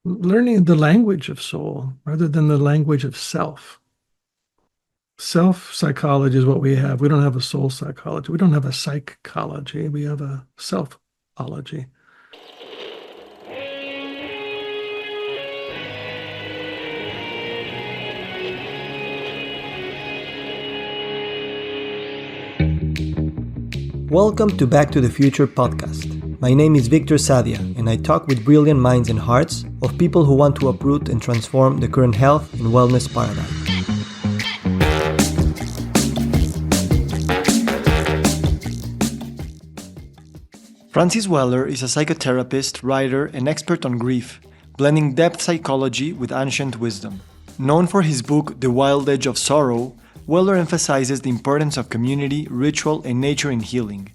learning the language of soul rather than the language of self. Self psychology is what we have. We don't have a soul psychology. We don't have a psychology. We have a selfology. Welcome to Back to the Future podcast. My name is Victor Sadia, and I talk with brilliant minds and hearts of people who want to uproot and transform the current health and wellness paradigm. Francis Weller is a psychotherapist, writer, and expert on grief, blending depth psychology with ancient wisdom. Known for his book The Wild Edge of Sorrow, Weller emphasizes the importance of community, ritual, and nature in healing.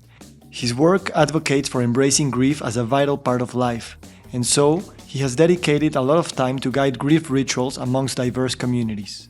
His work advocates for embracing grief as a vital part of life, and so he has dedicated a lot of time to guide grief rituals amongst diverse communities.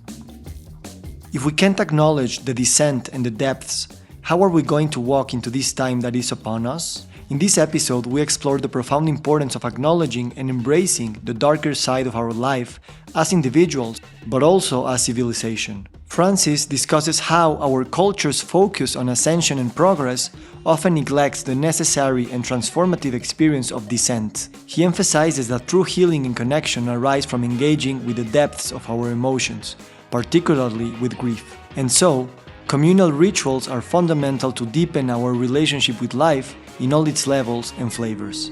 If we can't acknowledge the descent and the depths, how are we going to walk into this time that is upon us? In this episode, we explore the profound importance of acknowledging and embracing the darker side of our life as individuals, but also as civilization. Francis discusses how our culture's focus on ascension and progress often neglects the necessary and transformative experience of descent. He emphasizes that true healing and connection arise from engaging with the depths of our emotions, particularly with grief. And so, communal rituals are fundamental to deepen our relationship with life in all its levels and flavors.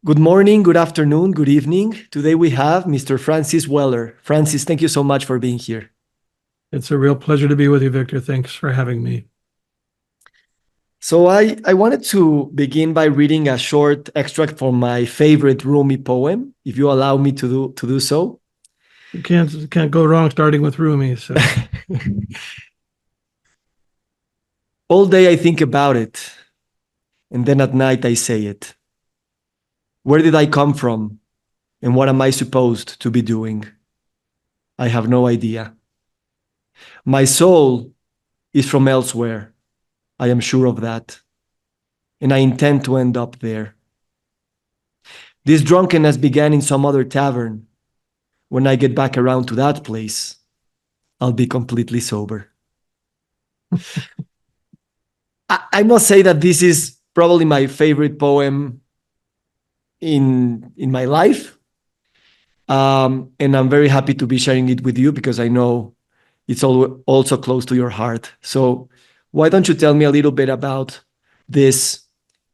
Good morning, good afternoon, good evening. Today we have Mr. Francis Weller. Francis, thank you so much for being here. It's a real pleasure to be with you, Victor. Thanks for having me. So I wanted to begin by reading a short extract from my favorite Rumi poem, if you allow me to do so. You can't go wrong starting with Rumi. So. All day I think about it, and then at night I say it. Where did I come from, and what am I supposed to be doing? I have no idea. My soul is from elsewhere, I am sure of that, and I intend to end up there. This drunkenness began in some other tavern. When I get back around to that place, I'll be completely sober. I must say that this is probably my favorite poem in my life. And I'm very happy to be sharing it with you because I know it's also close to your heart. So why don't you tell me a little bit about this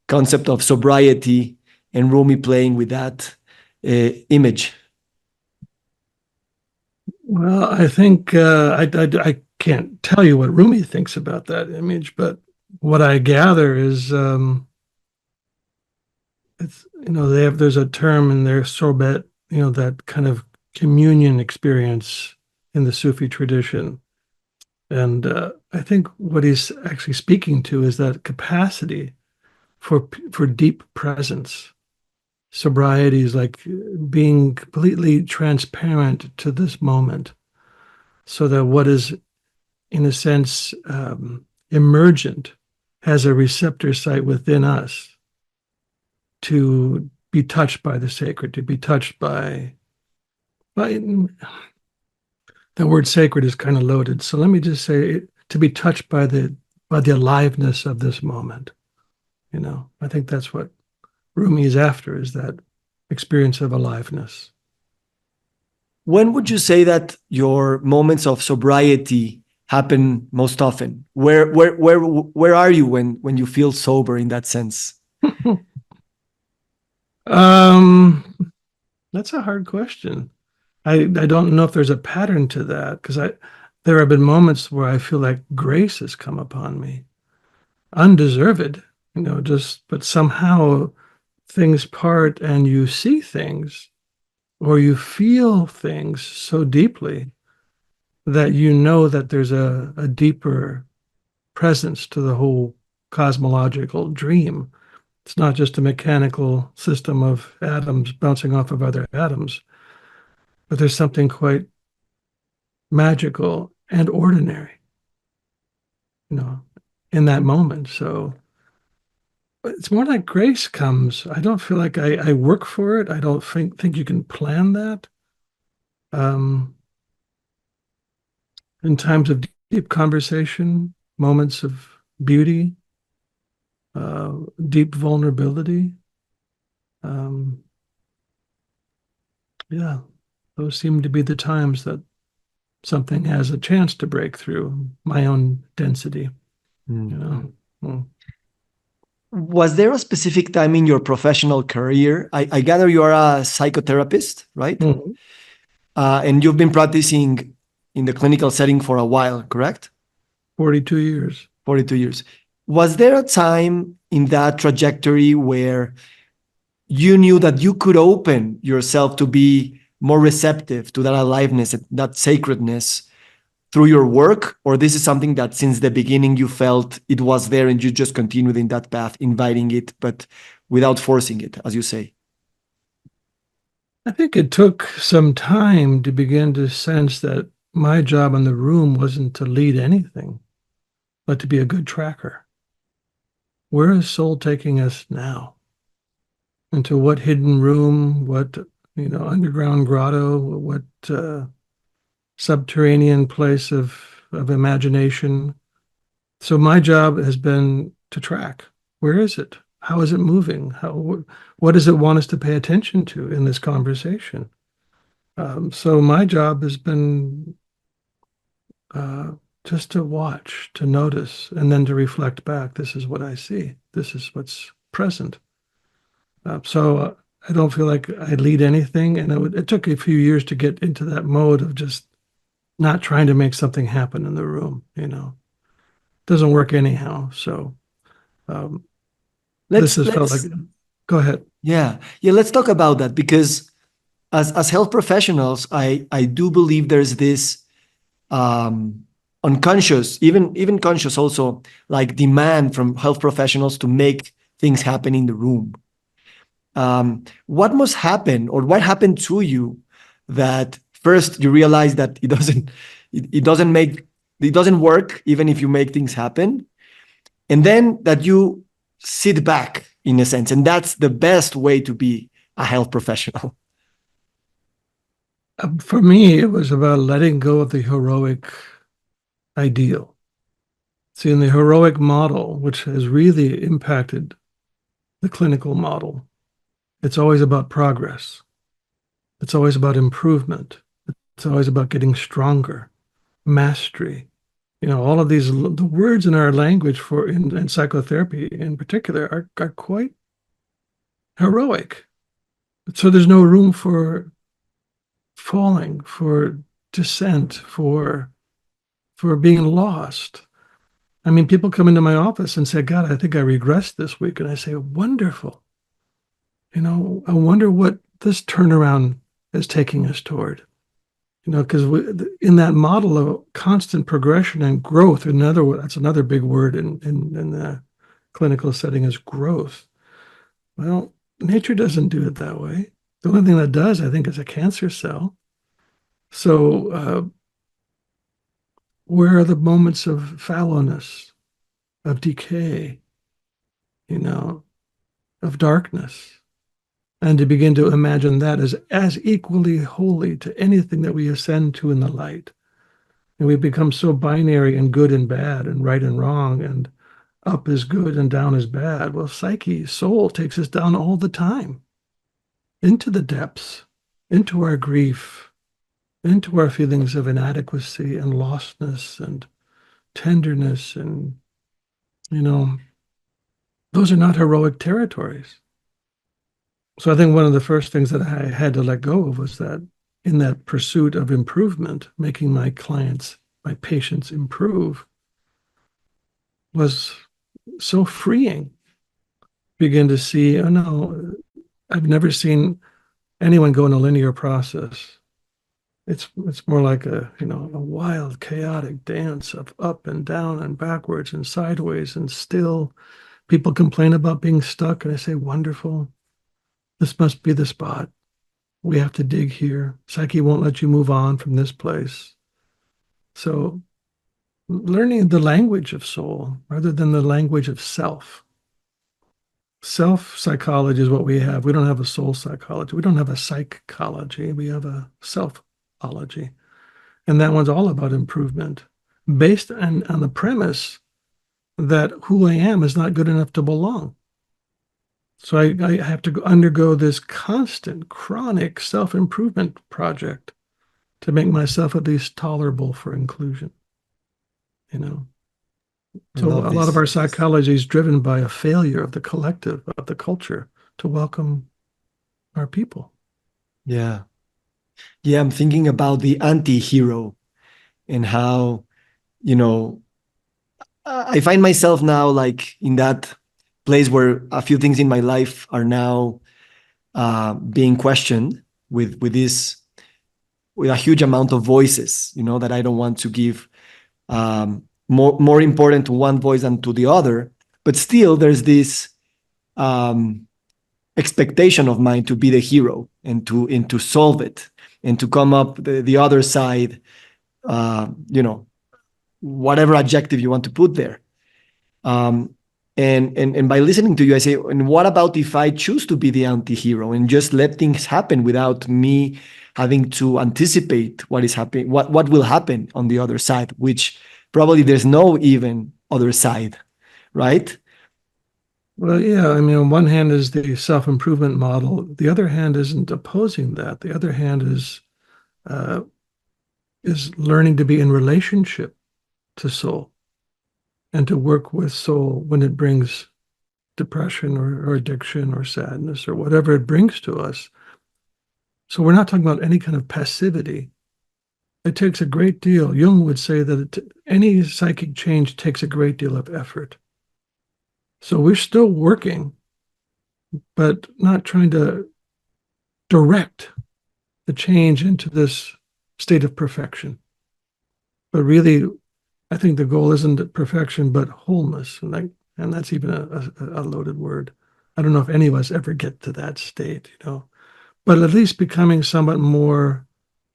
concept of sobriety and Rumi playing with that image? Well, I think I can't tell you what Rumi thinks about that image, but what I gather is it's there's a term in their sorbet, that kind of communion experience in the Sufi tradition, and I think what he's actually speaking to is that capacity for deep presence. Sobriety is like being completely transparent to this moment, so that what is, in a sense, emergent has a receptor site within us to be touched by the sacred, to be touched by the word sacred is kind of loaded. So let me just say to be touched by the aliveness of this moment. I think that's what Rumi is after, is that experience of aliveness. When would you say that your moments of sobriety happen most often? Where are you when you feel sober in that sense? That's a hard question. I don't know if there's a pattern to that, because there have been moments where I feel like grace has come upon me, undeserved, but somehow things part and you see things or you feel things so deeply that you know that there's a deeper presence to the whole cosmological dream. It's not just a mechanical system of atoms bouncing off of other atoms, but there's something quite magical and ordinary, in that moment. So it's more like grace comes. I don't feel like I work for it. I don't think you can plan that. Um, in times of deep conversation, moments of beauty, uh, deep vulnerability. Um, yeah, those seem to be the times that something has a chance to break through my own density, you Mm. know. Well, Was there a specific time in your professional career? I gather you are a psychotherapist, right? mm, And you've been practicing in the clinical setting for a while, correct? 42 years. 42 years. Was there a time in that trajectory where you knew that you could open yourself to be more receptive to that aliveness, that sacredness through your work? Or this is something that since the beginning you felt it was there and you just continued in that path, inviting it, but without forcing it, as you say? I think it took some time to begin to sense that my job in the room wasn't to lead anything, but to be a good tracker. Where is soul taking us now? Into what hidden room, what, underground grotto, what subterranean place of imagination. So my job has been to track. Where is it? How is it moving? What does it want us to pay attention to in this conversation? So my job has been uh, just to watch, to notice, and then to reflect back. This is what I see. This is what's present. So I don't feel like I lead anything, and it took a few years to get into that mode of just not trying to make something happen in the room. Doesn't work anyhow. So um, this Let's has felt like. let's Go ahead. yeah, let's talk about that because as health professionals, I do believe there's this um, unconscious, even conscious also, like demand from health professionals to make things happen in the room. What must happen, or what happened to you, that first you realize that it doesn't make, it doesn't work even if you make things happen, and then that you sit back in a sense, and that's the best way to be a health professional. For me, it was about letting go of the heroic ideal. See, in the heroic model, which has really impacted the clinical model, it's always about progress. It's always about improvement. It's always about getting stronger, mastery. All of these, the words in our language in psychotherapy in particular are quite heroic. So there's no room for falling, for dissent, for being lost. I mean, people come into my office and say, God, I think I regressed this week. And I say, wonderful. I wonder what this turnaround is taking us toward. Because in that model of constant progression and growth, that's another big word in the clinical setting is growth. Well, nature doesn't do it that way. The only thing that does, I think, is a cancer cell. So, where are the moments of fallowness, of decay, you know, of darkness? And to begin to imagine that as equally holy to anything that we ascend to in the light. And we become so binary and good and bad and right and wrong and up is good and down is bad. Well, psyche, soul takes us down all the time into the depths, into our grief, into our feelings of inadequacy and lostness and tenderness. And, you know, those are not heroic territories. So I think one of the first things that I had to let go of was that in that pursuit of improvement, making my clients, my patients improve was so freeing. Begin to see, oh no, I've never seen anyone go in a linear process. It's more like a wild, chaotic dance of up and down and backwards and sideways and still. People complain about being stuck, and I say, wonderful. This must be the spot. We have to dig here. Psyche won't let you move on from this place. So learning the language of soul rather than the language of self. self-psychology is what we have. We don't have a soul psychology. We don't have a psychology. We have a self-ology. And that one's all about improvement based on the premise that who I am is not good enough to belong. So I have to undergo this constant, chronic self-improvement project to make myself at least tolerable for inclusion, you know. I So love a lot of this. our psychology is driven by a failure of the collective, of the culture, to welcome our people. Yeah. Yeah, I'm thinking about the anti-hero and how, you know, I find myself now like in that place where a few things in my life are now being questioned with this with a huge amount of voices, that I don't want to give more important to one voice than to the other. But still, there's this um, expectation of mine to be the hero and to solve it and to come up the other side, whatever adjective you want to put there. Um, and by listening to you, I say, and what about if I choose to be the anti-hero and just let things happen without me having to anticipate what is happening, what will happen on the other side, which probably there's no even other side, right? Well, yeah, I mean, on one hand is the self-improvement model. The other hand isn't opposing that. The other hand uh, is learning to be in relationship to soul and to work with soul when it brings depression or addiction or sadness or whatever it brings to us. So we're not talking about any kind of passivity. It takes a great deal. Jung would say that any psychic change takes a great deal of effort. So we're still working, but not trying to direct the change into this state of perfection. But really, I think the goal isn't perfection, but wholeness. And that's even a loaded word. I don't know if any of us ever get to that state, but at least becoming somewhat more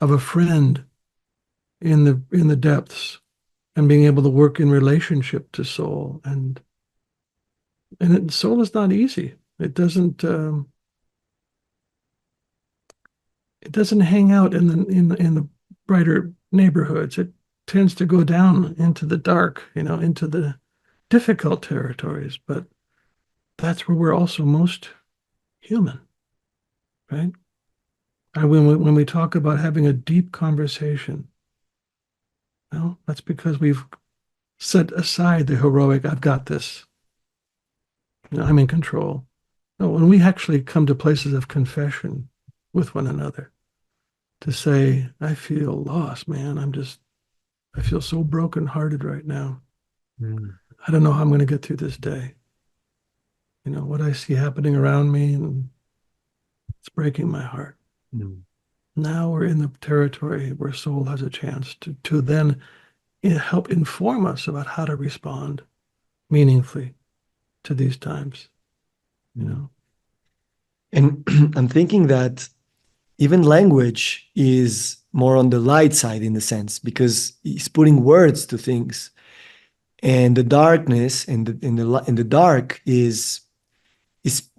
of a friend in the depths and being able to work in relationship to soul. Soul is not easy. It doesn't hang out in the brighter neighborhoods. It tends to go down into the dark, into the difficult territories. But that's where we're also most human, right? And when we talk about having a deep conversation, well, that's because we've set aside the heroic, I've got this, I'm in control. No, when we actually come to places of confession with one another, to say, I feel lost, man. I feel so brokenhearted right now. Mm. I don't know how I'm going to get through this day. What I see happening around me, and it's breaking my heart. Mm. Now we're in the territory where soul has a chance to then help inform us about how to respond meaningfully to these times. And I'm thinking that even language is more on the light side in the sense because it's putting words to things, and the darkness and the dark is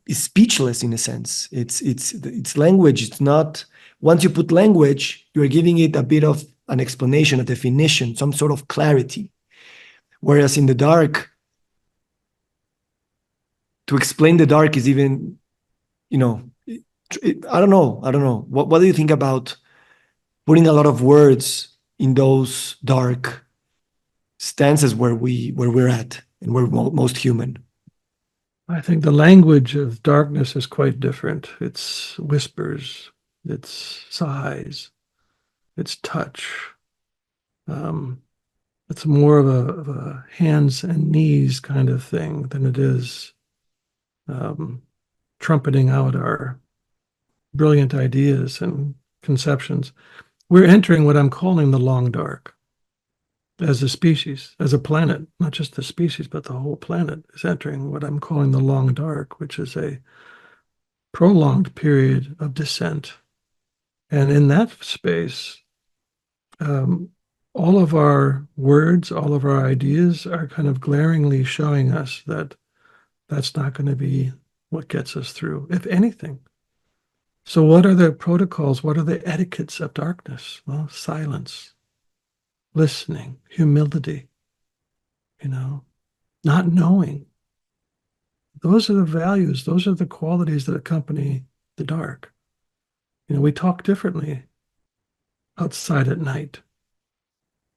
speechless in a sense. It's language. It's not. Once you put language, you're giving it a bit of an explanation, a definition, some sort of clarity. Whereas in the dark, to explain the dark is even, I don't know. I don't know. What do you think about putting a lot of words in those dark stances where we're at and we're most human? I think the language of darkness is quite different. It's whispers, it's sighs, it's touch. Um, it's more of a hands and knees kind of thing than it is um, trumpeting out our brilliant ideas and conceptions. We're entering what I'm calling the long dark as a species, as a planet, not just the species, but the whole planet is entering what I'm calling the long dark, which is a prolonged period of descent. And in that space, um, all of our words, all of our ideas are kind of glaringly showing us that that's not going to be what gets us through, if anything. So what are the protocols? What are the etiquettes of darkness? Well, silence, listening, humility, not knowing. Those are the values. Those are the qualities that accompany the dark. We talk differently outside at night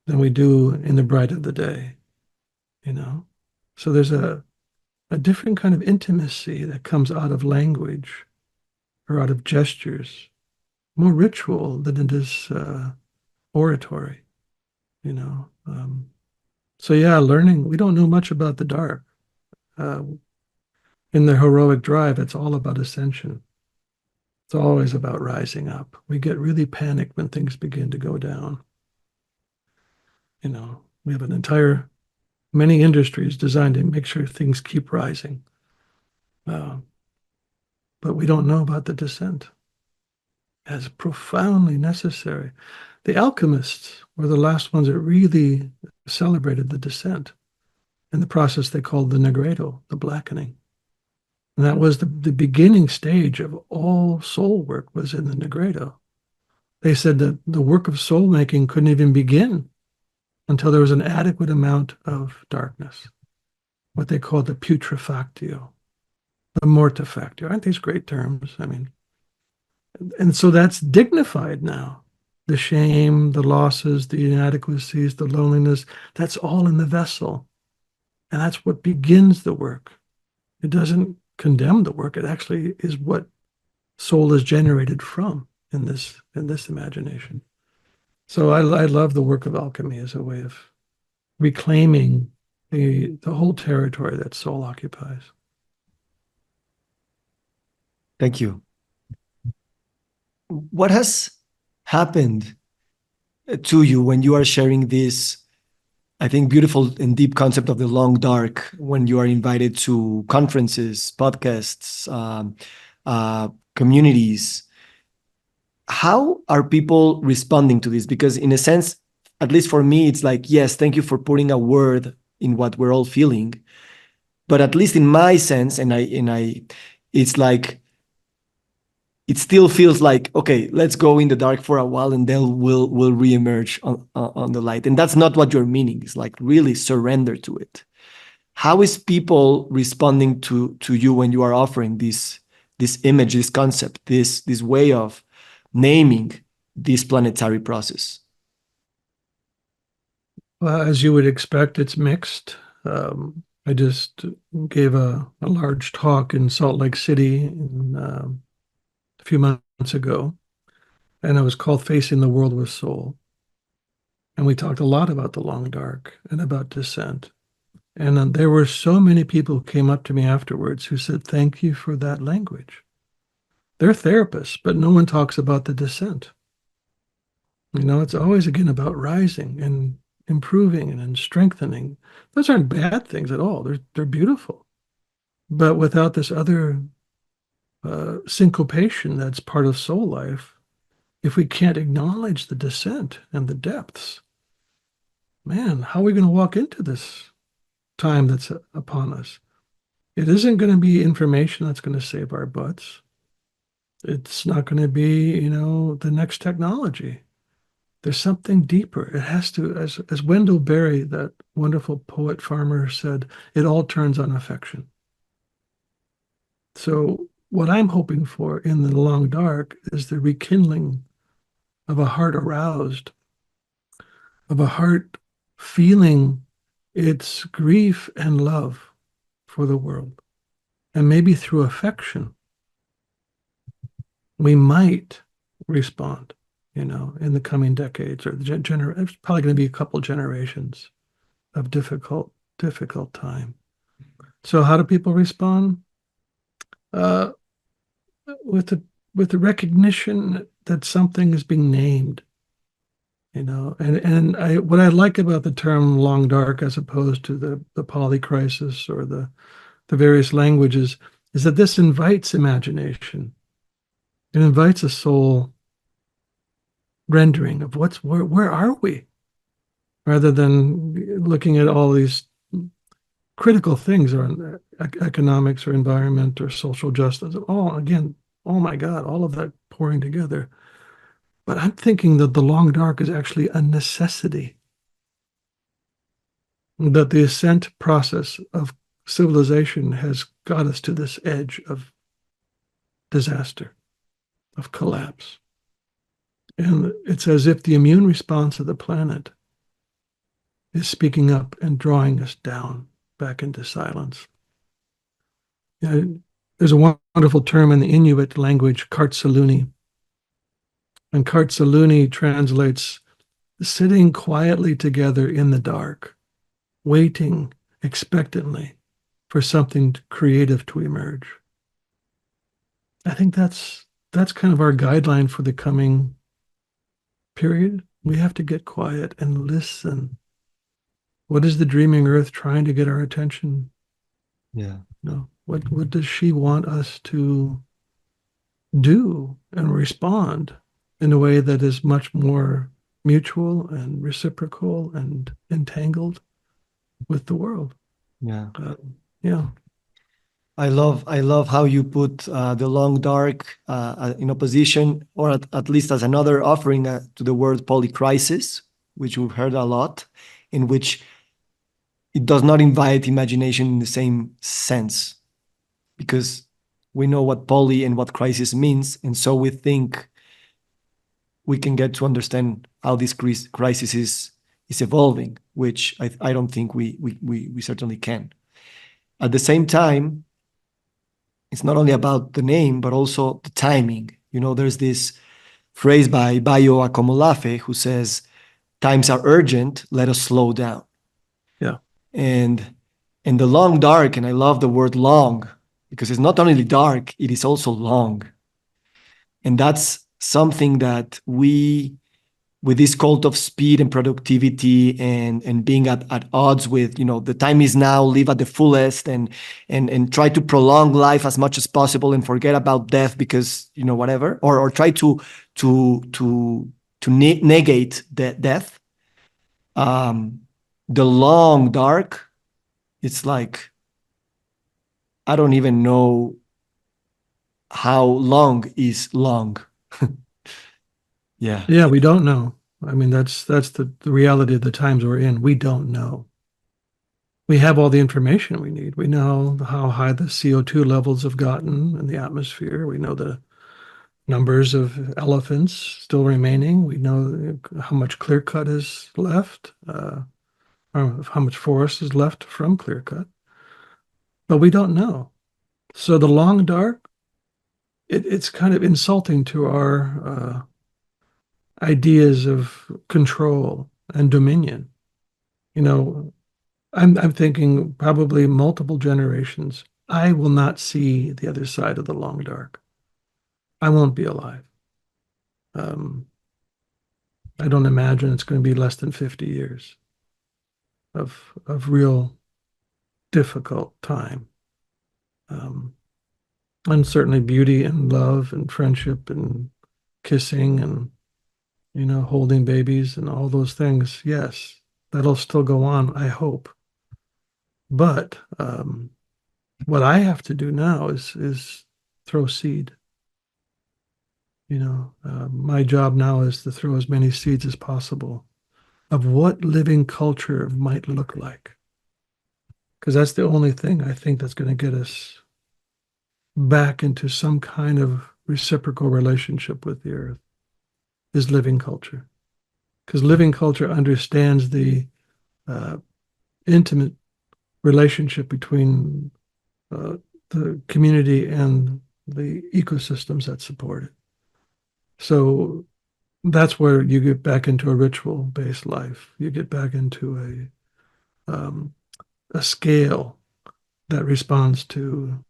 than we do in the bright of the day, you know? So there's a different kind of intimacy that comes out of language or out of gestures, more ritual than it is oratory, you know? So yeah, learning, we don't know much about the dark. Uh, in the heroic drive, it's all about ascension. It's always about rising up. We get really panicked when things begin to go down. We have many industries designed to make sure things keep rising. But we don't know about the descent as profoundly necessary. The alchemists were the last ones that really celebrated the descent in the process they called the negredo, the blackening. And that was the beginning stage of all soul work was in the negredo. They said that the work of soul making couldn't even begin until there was an adequate amount of darkness, what they called the putrefactio, the mortifactio. Aren't these great terms? I mean, and so that's dignified now. The shame, the losses, the inadequacies, the loneliness, that's all in the vessel. And that's what begins the work. It doesn't condemn the work. It actually is what soul is generated from in this imagination. So I love the work of alchemy as a way of reclaiming the whole territory that soul occupies. Thank you. What has happened to you when you are sharing this, I think, beautiful and deep concept of the long dark, when you are invited to conferences, podcasts, communities? How are people responding to this? Because in a sense, at least for me, it's like, yes, thank you for putting a word in what we're all feeling. But at least in my sense, it's like, it still feels like, okay, let's go in the dark for a while and then we'll reemerge on the light. And that's not what you're meaning. It's like really surrender to it. How is people responding to you when you are offering this image, this concept, this way of naming this planetary process? Well, as you would expect, it's mixed. I just gave a large talk in Salt Lake City a few months ago, and it was called Facing the World with Soul. And we talked a lot about the long dark and about descent. And there were so many people who came up to me afterwards who said, thank you for that language. They're therapists, but no one talks about the descent. It's always again about rising and improving and strengthening. Those aren't bad things at all. They're beautiful. But without this other syncopation that's part of soul life, if we can't acknowledge the descent and the depths, man, how are we going to walk into this time that's upon us? It isn't going to be information that's going to save our butts. It's not going to be, the next technology. There's something deeper. It has to, as Wendell Berry, that wonderful poet farmer, said, it all turns on affection. So what I'm hoping for in the long dark is the rekindling of a heart aroused, of a heart feeling its grief and love for the world. And maybe through affection, we might respond, in the coming decades, or it's probably going to be a couple generations of difficult time. So how do people respond? With the recognition that something is being named, and what I like about the term long dark as opposed to the poly crisis or the various languages is that this invites imagination. It invites a soul rendering of where are we, rather than looking at all these critical things are economics or environment or social justice. All again, oh my God, all of that pouring together. But I'm thinking that the long dark is actually a necessity. That the ascent process of civilization has got us to this edge of disaster, of collapse. And it's as if the immune response of the planet is speaking up and drawing us down back into silence. You know, there's a wonderful term in the Inuit language, kartsaluni. And kartsaluni translates sitting quietly together in the dark, waiting expectantly for something creative to emerge. I think that's kind of our guideline for the coming period. We have to get quiet and listen. What is the dreaming earth trying to get our attention? Yeah. No. What does she want us to do and respond in a way that is much more mutual and reciprocal and entangled with the world? Yeah. Yeah. I love how you put the long dark in opposition, or at least as another offering to the word polycrisis, which we've heard a lot, in which it does not invite imagination in the same sense, because we know what poly and what crisis means, and so we think we can get to understand how this crisis is evolving, which I don't think we certainly can. At the same time, it's not only about the name, but also the timing. You know, there's this phrase by Bayo Akomolafe who says, times are urgent, let us slow down. Yeah. And the long dark, and I love the word long, because it's not only dark, it is also long. And that's something that we, with this cult of speed and productivity and being at odds with, you know, the time is now, live at the fullest, and try to prolong life as much as possible and forget about death because, you know, whatever, or try to negate death. The long dark, it's like I don't even know how long is long. Yeah. Yeah, we don't know. I mean, that's the reality of the times we're in. We don't know. We have all the information we need. We know how high the CO2 levels have gotten in the atmosphere. We know the numbers of elephants still remaining. We know how much clear cut is left, or how much forest is left from clear cut, but we don't know. So the long dark, it's kind of insulting to our ideas of control and dominion. You know, I'm thinking probably multiple generations. I will not see the other side of the long dark. I won't be alive. Um, I don't imagine it's going to be less than 50 years of real difficult time. Um, and certainly beauty and love and friendship and kissing and, you know, holding babies and all those things. Yes, that'll still go on, I hope. But what I have to do now is throw seed. You know, my job now is to throw as many seeds as possible of what living culture might look like, because that's the only thing I think that's going to get us back into some kind of reciprocal relationship with the earth is living culture, because living culture understands the uh, intimate relationship between the community and the ecosystems that support it. So that's where you get back into a ritual-based life. You get back into a scale that responds to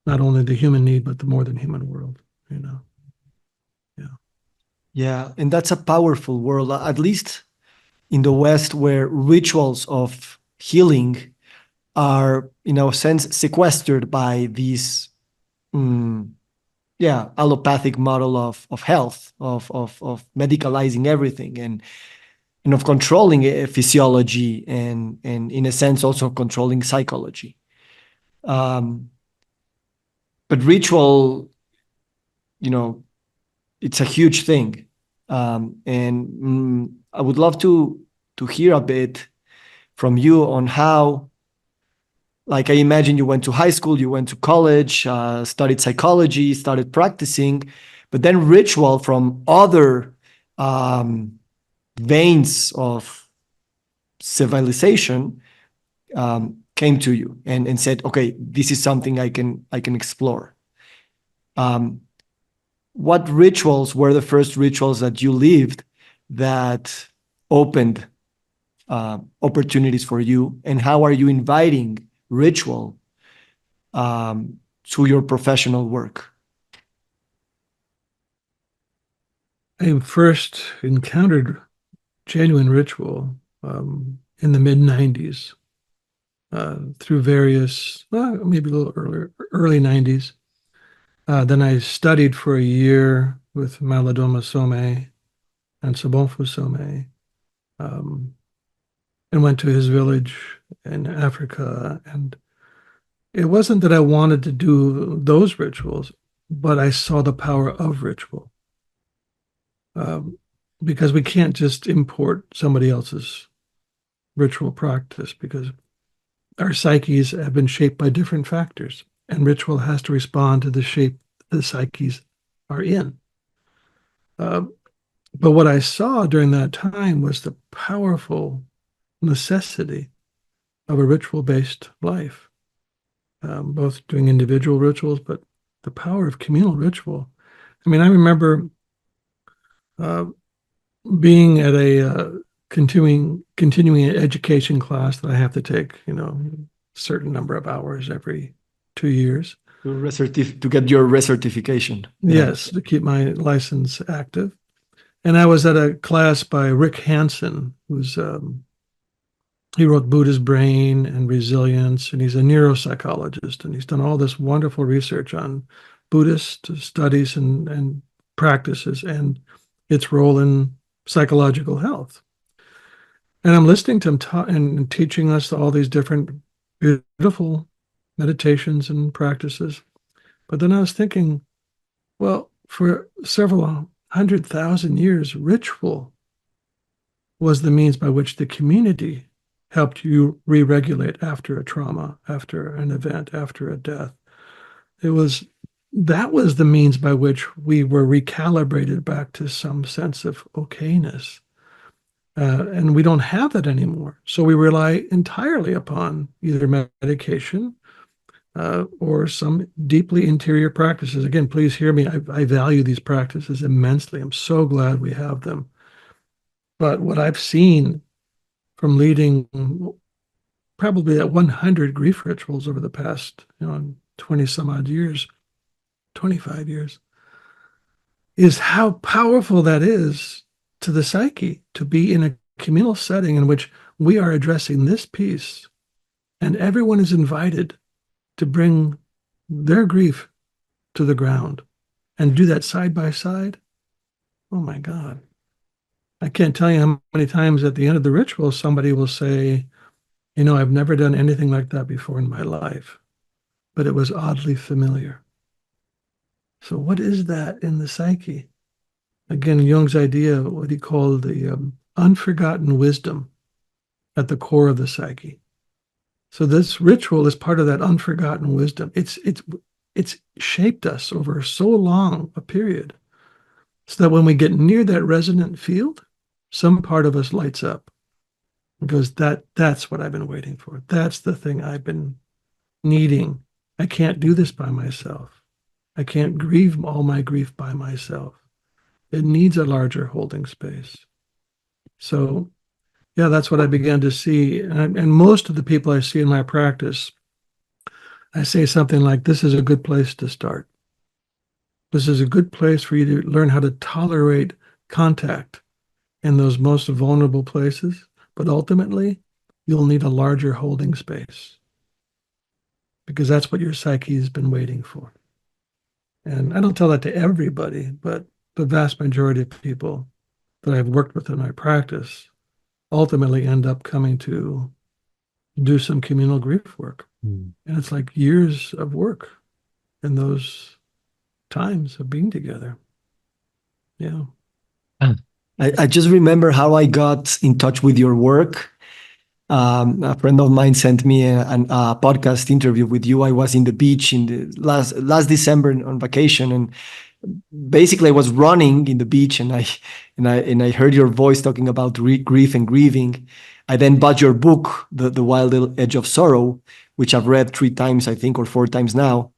not only the human need but the more than human world. You know, yeah, Yeah, and that's a powerful world, at least in the West, where rituals of healing are, in a sense, sequestered by this, mm, yeah, allopathic model of health, of medicalizing everything. and of controlling physiology and in a sense also controlling psychology. But ritual, it's a huge thing. And I would love to hear a bit from you on how, like I imagine you went to high school, you went to college, studied psychology, started practicing, but then ritual from other veins of civilization came to you and said, okay, this is something I can explore. What rituals were the first rituals that you lived that opened opportunities for you, and how are you inviting ritual to your professional work? I first encountered genuine ritual in the mid 90s through various, maybe a little earlier, early 90s. Then I studied for a year with Malidoma Some and Sobonfu Some, and went to his village in Africa. And it wasn't that I wanted to do those rituals, but I saw the power of ritual. Because we can't just import somebody else's ritual practice, because our psyches have been shaped by different factors, and ritual has to respond to the shape the psyches are in. But what I saw during that time was the powerful necessity of a ritual-based life, both doing individual rituals, but the power of communal ritual. I mean, I remember being at a continuing education class that I have to take, a certain number of hours every 2 years. To get your recertification. Yes, to keep my license active. And I was at a class by Rick Hansen, who's he wrote Buddha's Brain and Resilience, and he's a neuropsychologist, and he's done all this wonderful research on Buddhist studies and practices and its role in psychological health. And I'm listening to him and teaching us all these different beautiful meditations and practices. But then I was thinking, well, for several 100,000 years, ritual was the means by which the community helped you re-regulate after a trauma, after an event, after a death. That was the means by which we were recalibrated back to some sense of okayness. And we don't have that anymore. So we rely entirely upon either medication or some deeply interior practices. Again, please hear me. I value these practices immensely. I'm so glad we have them. But what I've seen from leading probably at 100 grief rituals over the past 20 some odd years, 25 years, is how powerful that is to the psyche to be in a communal setting in which we are addressing this piece, and everyone is invited to bring their grief to the ground and do that side by side. Oh my God. I can't tell you how many times at the end of the ritual somebody will say, I've never done anything like that before in my life, but it was oddly familiar. So what is that in the psyche? Again, Jung's idea, what he called the unforgotten wisdom at the core of the psyche. So this ritual is part of that unforgotten wisdom. It's shaped us over so long a period, so that when we get near that resonant field, some part of us lights up and goes, that's what I've been waiting for. That's the thing I've been needing. I can't do this by myself. I can't grieve all my grief by myself. It needs a larger holding space. So, yeah, that's what I began to see. And most of the people I see in my practice, I say something like, this is a good place to start. This is a good place for you to learn how to tolerate contact in those most vulnerable places. But ultimately, you'll need a larger holding space, because that's what your psyche has been waiting for. And I don't tell that to everybody, but the vast majority of people that I've worked with in my practice, ultimately end up coming to do some communal grief work. Mm. And it's like years of work in those times of being together. Yeah. I just remember how I got in touch with your work. A friend of mine sent me a podcast interview with you. I was in the beach in the last December on vacation, and basically I was running in the beach, and I heard your voice talking about grief and grieving. I then bought your book, The Wild Edge of Sorrow, which I've read 3 times, I think, or 4 times now,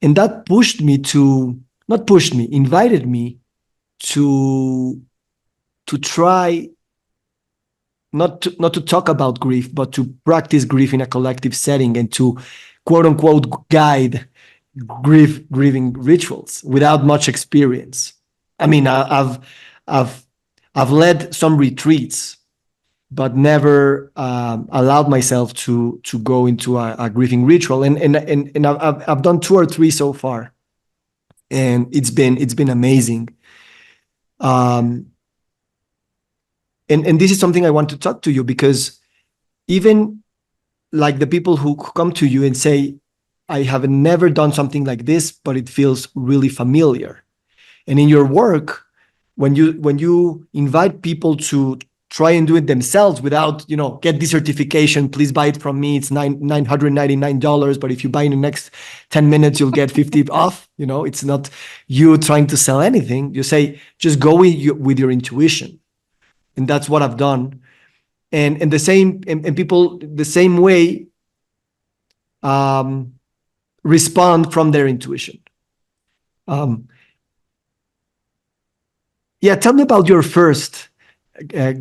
and that pushed me to not pushed me, invited me to try not to talk about grief, but to practice grief in a collective setting and to quote unquote guide grieving rituals without much experience. I mean, I've I've led some retreats, but never allowed myself to go into a grieving ritual. And I've done 2 or 3 so far, and it's been amazing. Um, and this is something I want to talk to you, because even like the people who come to you and say, I have never done something like this, but it feels really familiar. And in your work, when you invite people to try and do it themselves without, get this certification, please buy it from me. It's $999, but if you buy in the next 10 minutes, you'll get 50 off. It's not you trying to sell anything. You say, just go with your intuition. And that's what I've done. And the same, and people the same way um, respond from their intuition. Um, yeah, tell me about your first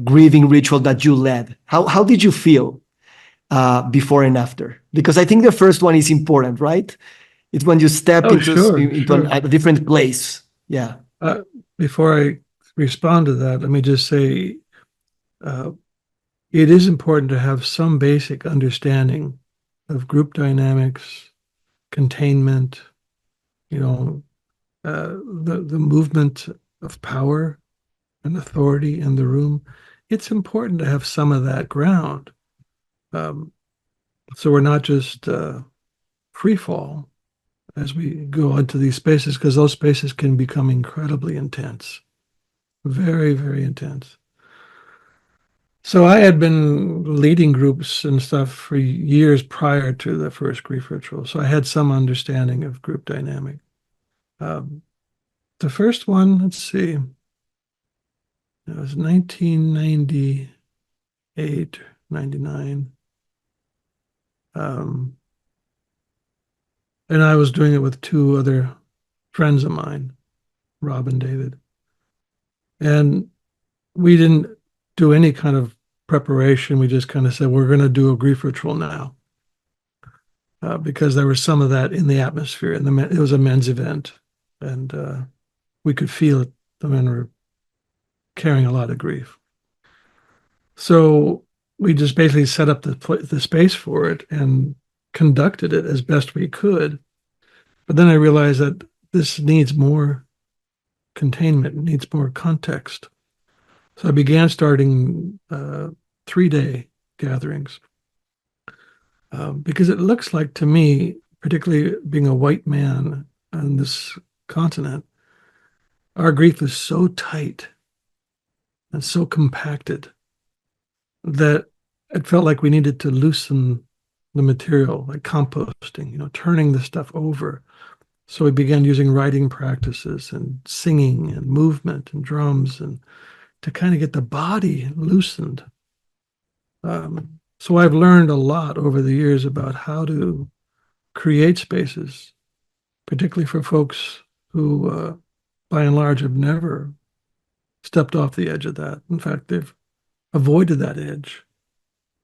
grieving ritual that you led. How did you feel before and after? Because I think the first one is important, right? It's when you step Oh, into sure, into sure. a different place. Yeah. Uh, Before I respond to that, let me just say uh, it is important to have some basic understanding of group dynamics, containment, you know, the movement of power and authority in the room. It's important to have some of that ground, um, so we're not just free fall as we go into these spaces, because those spaces can become incredibly intense, very, very intense. So I had been leading groups and stuff for years prior to the first grief ritual, so I had some understanding of group dynamic. Um, the first one, let's see, it was 1998, 99. Um, and I was doing it with 2 other friends of mine, Rob and David. And we didn't do any kind of preparation. We just kind of said, we're going to do a grief ritual now. Because there was some of that in the atmosphere, and it was a men's event, and we could feel it. The men were carrying a lot of grief, so we just basically set up the space for it and conducted it as best we could. But then I realized that this needs more containment, needs more context. So I began starting 3-day gatherings, because it looks like to me, particularly being a white man on this continent, our grief is so tight and so compacted that it felt like we needed to loosen the material, like composting, turning the stuff over. So we began using writing practices and singing and movement and drums, and to kind of get the body loosened. So I've learned a lot over the years about how to create spaces, particularly for folks who, by and large, have never stepped off the edge of that. In fact, they've avoided that edge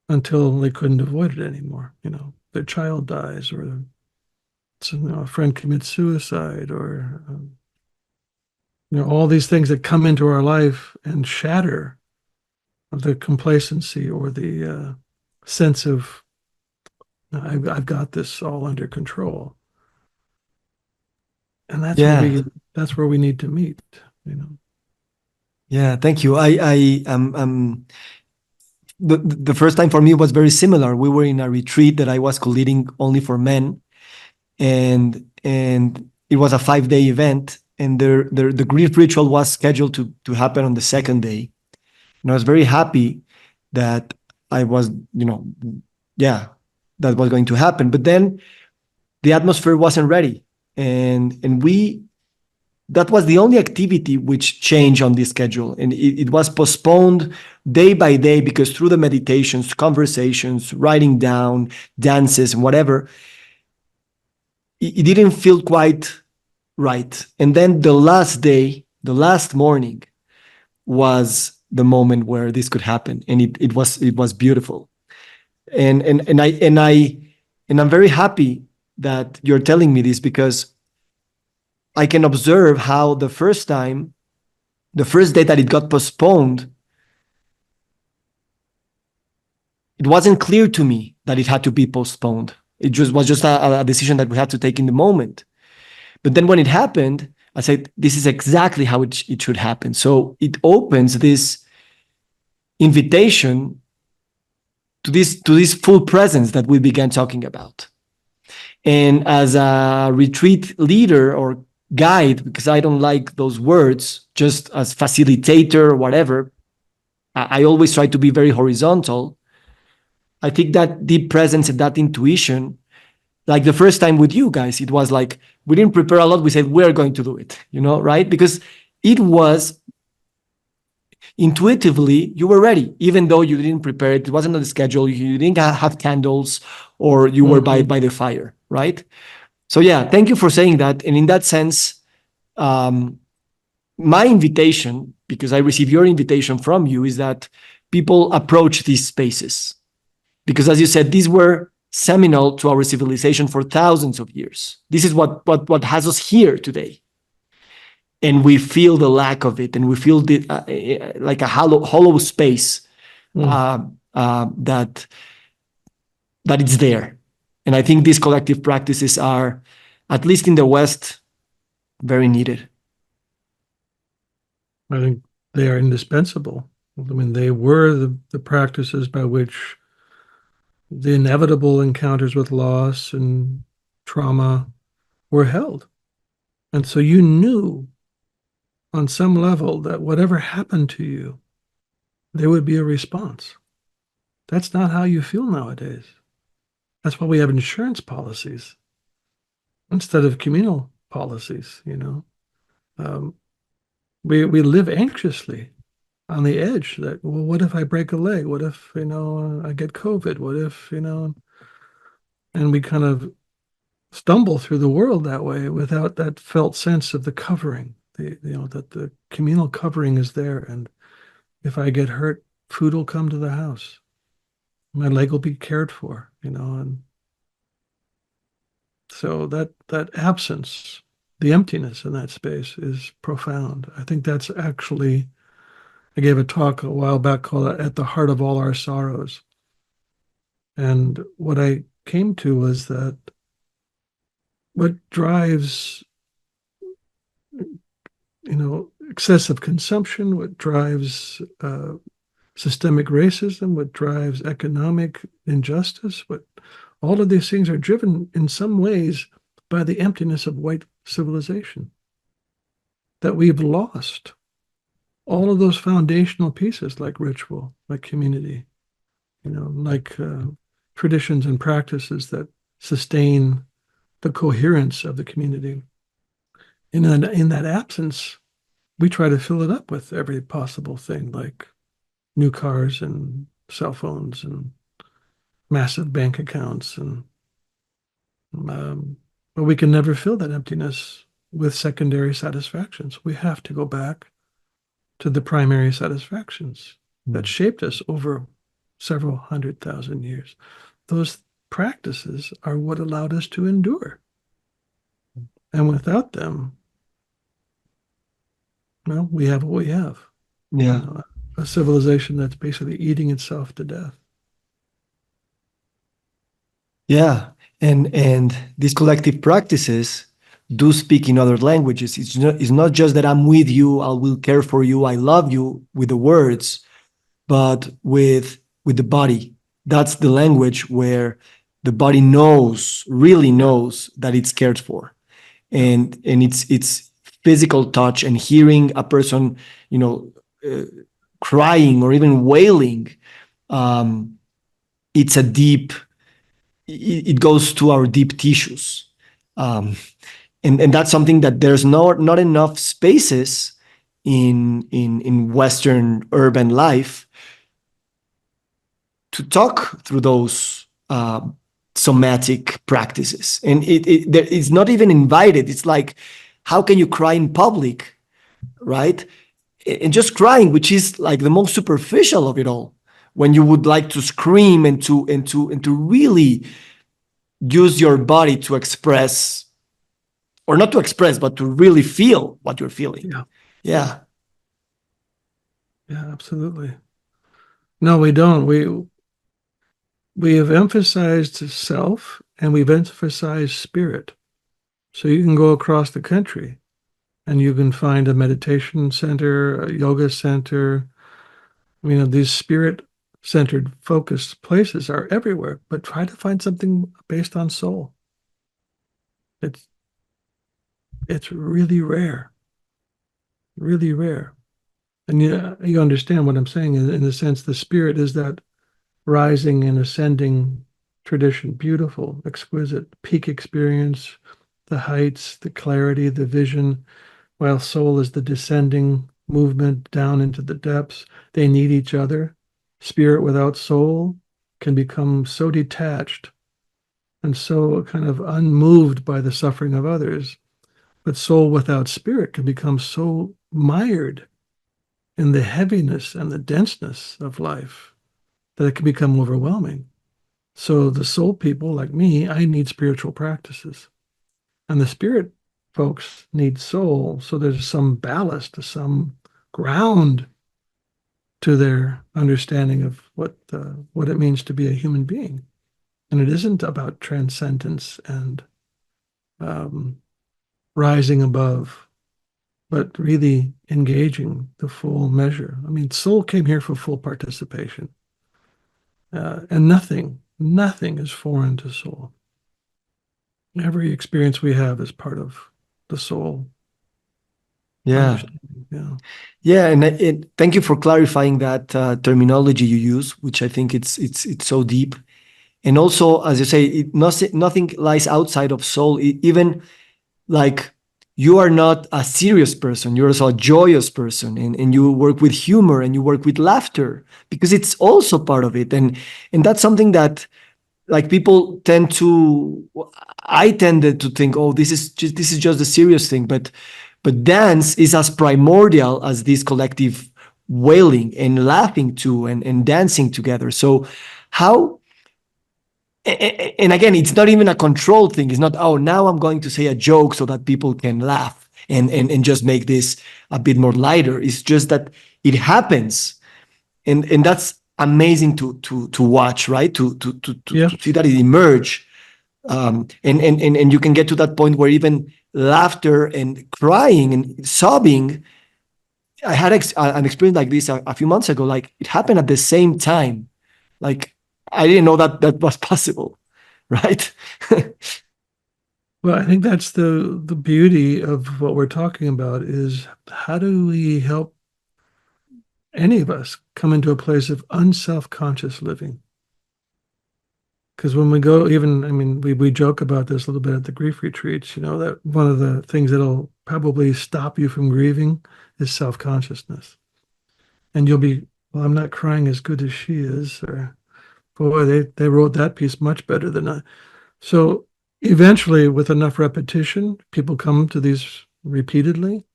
until they couldn't avoid it anymore. Their child dies, or a friend commits suicide, or all these things that come into our life and shatter the complacency or the sense of I've got this all under control, and Yeah. that's where we need to meet. Yeah. Thank you. I the first time for me was very similar. We were in a retreat that I was co-leading only for men, and it was a 5-day event, and the grief ritual was scheduled to happen on the second day. And I was very happy that I was, yeah, that was going to happen. But then the atmosphere wasn't ready, and we that was the only activity which changed on the schedule, and it was postponed day by day, because through the meditations, conversations, writing down, dances, and whatever, it didn't feel quite right. And then the last day, the last morning, was the moment where this could happen, and it was beautiful. And I'm very happy that you're telling me this, because I can observe how the first day that it got postponed, it wasn't clear to me that it had to be postponed. It just was just a decision that we had to take in the moment. But then when it happened, I said, this is exactly how it should happen. So it opens this invitation to this full presence that we began talking about. And as a retreat leader or guide, because I don't like those words, just as facilitator or whatever, I always try to be very horizontal. I think that deep presence and that intuition, like the first time with you guys, it was like, we didn't prepare a lot. We said, we're going to do it, right? Because it was intuitively, you were ready, even though you didn't prepare it. It wasn't on the schedule. You didn't have candles, or you were by the fire, right? So yeah, thank you for saying that. And in that sense, my invitation, because I received your invitation from you, is that people approach these spaces. Because as you said, these were seminal to our civilization for thousands of years. This is what has us here today. And we feel the lack of it, and we feel like a hollow space that it's there. And I think these collective practices are, at least in the West, very needed. I think they are indispensable. I mean, they were the practices by which the inevitable encounters with loss and trauma were held. And so you knew on some level that whatever happened to you, there would be a response. That's not how you feel nowadays. That's why we have insurance policies instead of communal policies, we live anxiously on the edge that, well, what if I break a leg? What if, I get COVID? What if, and we kind of stumble through the world that way without that felt sense of the covering, that the communal covering is there. And if I get hurt, food will come to the house. My leg will be cared for, and so that absence, the emptiness in that space is profound. I think that's actually, I gave a talk a while back called At the Heart of All Our Sorrows. And what I came to was that what drives, excessive consumption, what drives systemic racism, what drives economic injustice, all of these things are driven in some ways by the emptiness of white civilization, that we've lost all of those foundational pieces, like ritual, like community, like traditions and practices that sustain the coherence of the community. And in that absence, we try to fill it up with every possible thing, like new cars and cell phones and massive bank accounts, and but we can never fill that emptiness with secondary satisfactions. We have to go back to the primary satisfactions that shaped us over several 100,000 years. Those practices are what allowed us to endure. And without them, well, we have what we have. Yeah. A civilization that's basically eating itself to death. Yeah. And these collective practices do speak in other languages. It's not just that I'm with you, I will care for you, I love you with the words, but with with the body. That's the language where the body knows, really knows that it's cared for. And it's physical touch and hearing a person, you know, crying or even wailing. Um, it's a deep, it goes to our deep tissues. Um, and that's something that there's not enough spaces in Western urban life to talk through those somatic practices. And it's not even invited. It's like, how can you cry in public, right? And just crying, which is like the most superficial of it all, when you would like to scream and to really use your body to express, or not to express, but to really feel what you're feeling. Yeah. Yeah. Yeah, absolutely. No, we don't. We have emphasized self and we've emphasized spirit. So you can go across the country and you can find a meditation center, a yoga center. You know, these spirit-centered, focused places are everywhere, but try to find something based on soul. It's it's really rare, really rare. And you understand what I'm saying in the sense the spirit is that rising and ascending tradition, beautiful, exquisite, peak experience, the heights, the clarity, the vision, while soul is the descending movement down into the depths. They need each other. Spirit without soul can become so detached and so kind of unmoved by the suffering of others. But soul without spirit can become so mired in the heaviness and the denseness of life that it can become overwhelming. So the soul people like me, I need spiritual practices. And the spirit folks need soul. So there's some ballast, some ground to their understanding of what it means to be a human being. And it isn't about transcendence and um, rising above, but really engaging the full measure. I mean, soul came here for full participation. And nothing is foreign to soul. Every experience we have is part of the soul Yeah. understanding. Yeah. Yeah, and thank you for clarifying that terminology you use, which I think it's so deep. And also, as you say, nothing lies outside of soul. Even like you are not a serious person, you're also a joyous person, and you work with humor and you work with laughter because it's also part of it. And that's something that like people tend to, I tended to think, oh, this is just a serious thing, but dance is as primordial as this collective wailing and laughing too, and dancing together. So how, and again, it's not even a control thing. It's not, oh, now I'm going to say a joke so that people can laugh and just make this a bit more lighter. It's just that it happens, and that's amazing to watch, right? Yeah. To see that it emerge, and you can get to that point where even laughter and crying and sobbing. I had an experience like this a few months ago. Like it happened at the same time. Like I didn't know that that was possible, right? Well, I think that's the beauty of what we're talking about is how do we help any of us come into a place of unself-conscious living? Because when we go, even, I mean, we joke about this a little bit at the grief retreats, you know, that one of the things that'll probably stop you from grieving is self-consciousness. And you'll be, well, I'm not crying as good as she is, or boy, they wrote that piece much better than I. So eventually, with enough repetition, people come to these repeatedly,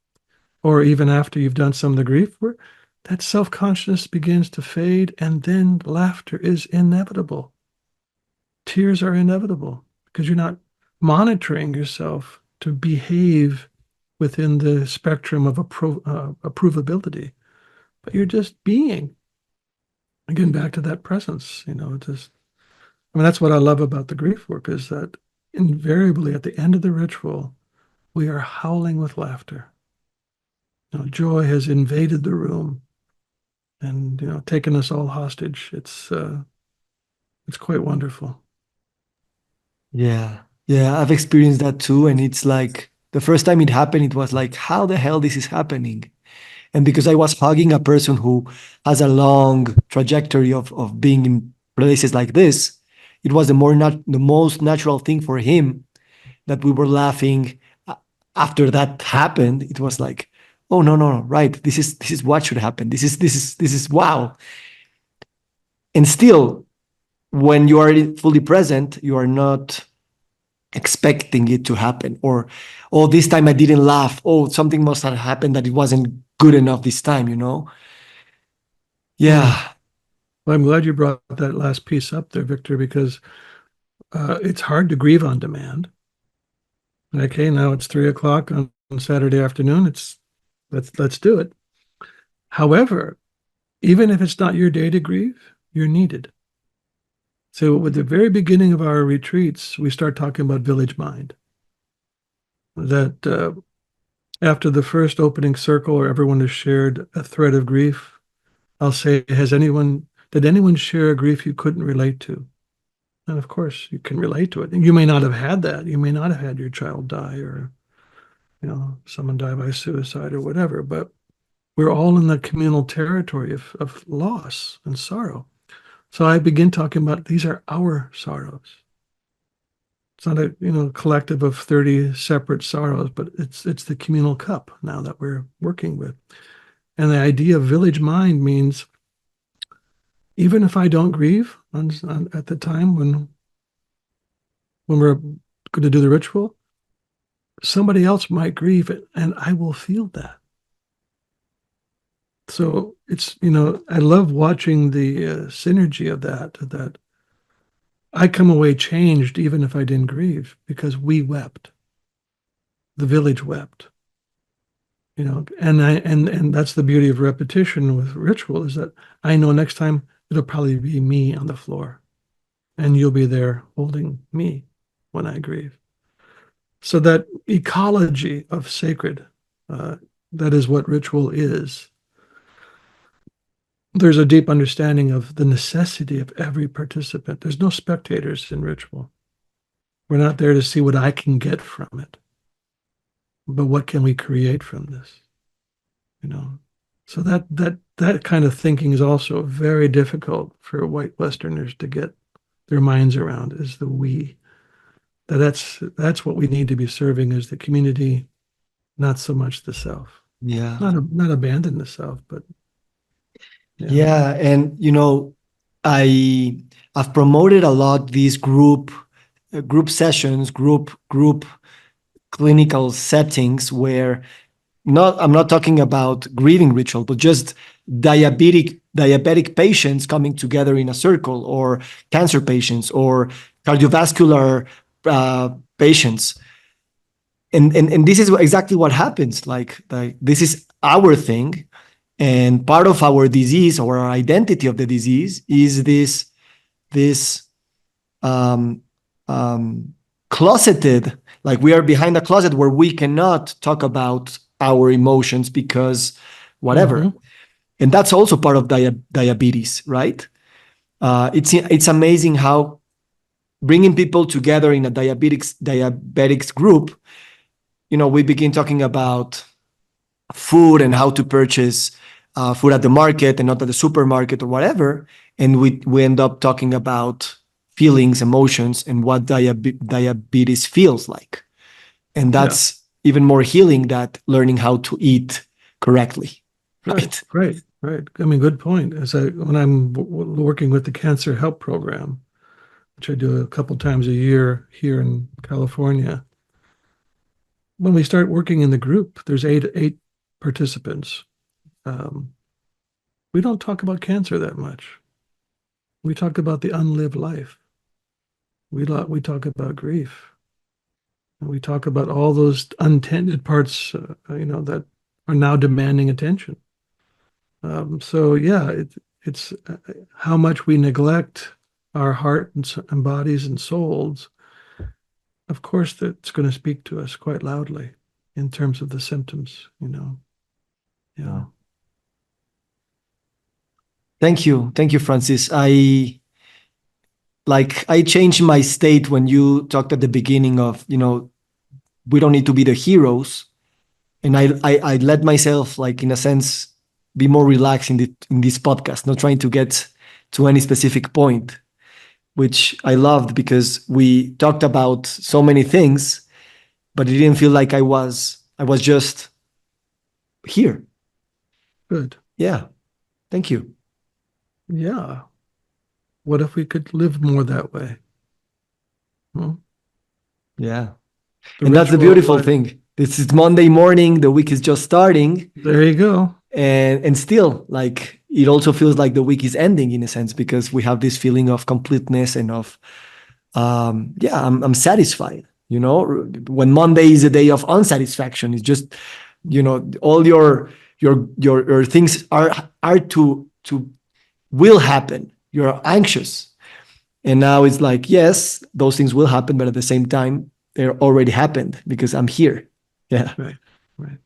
or even after you've done some of the grief work, that self-consciousness begins to fade, and then laughter is inevitable. Tears are inevitable because you're not monitoring yourself to behave within the spectrum of approvability, but you're just being. Again, back to that presence, you know, just, I mean, that's what I love about the grief work is that invariably at the end of the ritual, we are howling with laughter. You know, joy has invaded the room and taken us all hostage. It's quite wonderful. Yeah. Yeah, I've experienced that too. And it's like the first time it happened, it was like, how the hell this is happening? And because I was hugging a person who has a long trajectory of being in places like this, it was the most natural thing for him that we were laughing. After that happened, it was like, oh no, no, no, right. This is what should happen. This is wow. And still, when you are fully present, you are not expecting it to happen. Or, oh, this time I didn't laugh. Oh, something must have happened that it wasn't good enough this time. Hmm. Yeah. Well, I'm glad you brought that last piece up there, Victor, because it's hard to grieve on demand. Okay, now it's 3 o'clock on Saturday afternoon. Let's do it. However, even if it's not your day to grieve, you're needed. So, with the very beginning of our retreats, we start talking about village mind. That after the first opening circle, or everyone has shared a thread of grief, I'll say, did anyone share a grief you couldn't relate to? And of course, you can relate to it. And you may not have had that. You may not have had your child die, or someone die by suicide, or whatever. But we're all in the communal territory of loss and sorrow. So I begin talking about these are our sorrows. It's not a collective of 30 separate sorrows, but it's the communal cup now that we're working with. And the idea of village mind means even if I don't grieve at the time when we're going to do the ritual, somebody else might grieve it, and I will feel that. So I love watching the synergy of that I come away changed even if I didn't grieve because we wept. The village wept. And that's the beauty of repetition with ritual is that I know next time it'll probably be me on the floor and you'll be there holding me when I grieve. So that ecology of sacred, uh, that is what ritual is. There's a deep understanding of the necessity of every participant. There's no spectators in ritual. We're not there to see what I can get from it, but what can we create from this? You know, so that kind of thinking is also very difficult for white Westerners to get their minds around. Is the we that's what we need to be serving as the community, not so much the self. Yeah. Not abandon the self, but yeah, Yeah. And, I I've promoted a lot these group sessions, group clinical settings where I'm not talking about grieving ritual, but just diabetic patients coming together in a circle, or cancer patients, or cardiovascular patients. And this is exactly what happens. Like this is our thing, and part of our disease or our identity of the disease is this um, um, closeted, like we are behind a closet where we cannot talk about our emotions because whatever. hmm And that's also part of diabetes, right? It's amazing how bringing people together in a diabetics group, we begin talking about food and how to purchase food at the market and not at the supermarket or whatever. And we end up talking about feelings, emotions, and what diabetes feels like. And yeah, that's even more healing that learning how to eat correctly, right, right? right, right. I mean, good point. When I'm working with the Cancer Help Program, which I do a couple times a year here in California, when we start working in the group, there's eight participants. Um, we don't talk about cancer that much. We talk about the unlived life. We talk about grief. And we talk about all those untended parts, that are now demanding attention. So yeah, it's how much we neglect our heart and bodies and souls. Of course, that's going to speak to us quite loudly in terms of the symptoms. Yeah. Thank you, Francis. I changed my state when you talked at the beginning of, we don't need to be the heroes, and I let myself, like, in a sense, be more relaxed in this podcast, not trying to get to any specific point, which I loved because we talked about so many things, but it didn't feel like I was just here. Good. Yeah, thank you. Yeah. What if we could live more that way? Hmm? Yeah. The And that's the ritual of beautiful life. thing. This is Monday morning, the week is just starting, There you go. and still, like, it also feels like the week is ending in a sense because we have this feeling of completeness and of yeah, I'm satisfied. When Monday is a day of unsatisfaction, it's just, all your things are to will happen. You're anxious. And now it's like, yes, those things will happen, but at the same time, they're already happened because I'm here. Yeah. Right. Right.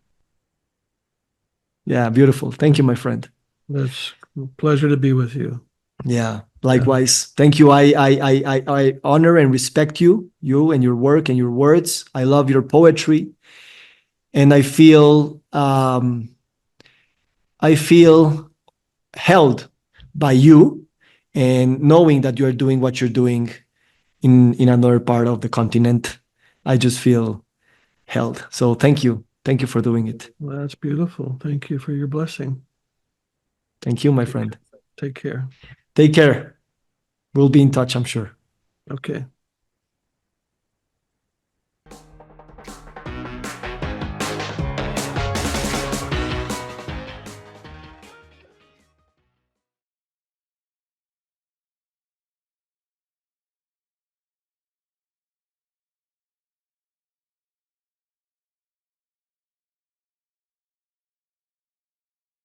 Yeah. Beautiful. Thank you, my friend. That's a pleasure to be with you. Yeah. Yeah. Likewise. Thank you. I honor and respect you and your work and your words. I love your poetry. And I feel held by you, and knowing that you are doing what you're doing in another part of the continent, I just feel held. So thank you for doing it. Well, that's beautiful. Thank you for your blessing. Thank you, my Take, friend. take care. Take care. We'll be in touch, I'm sure. Okay.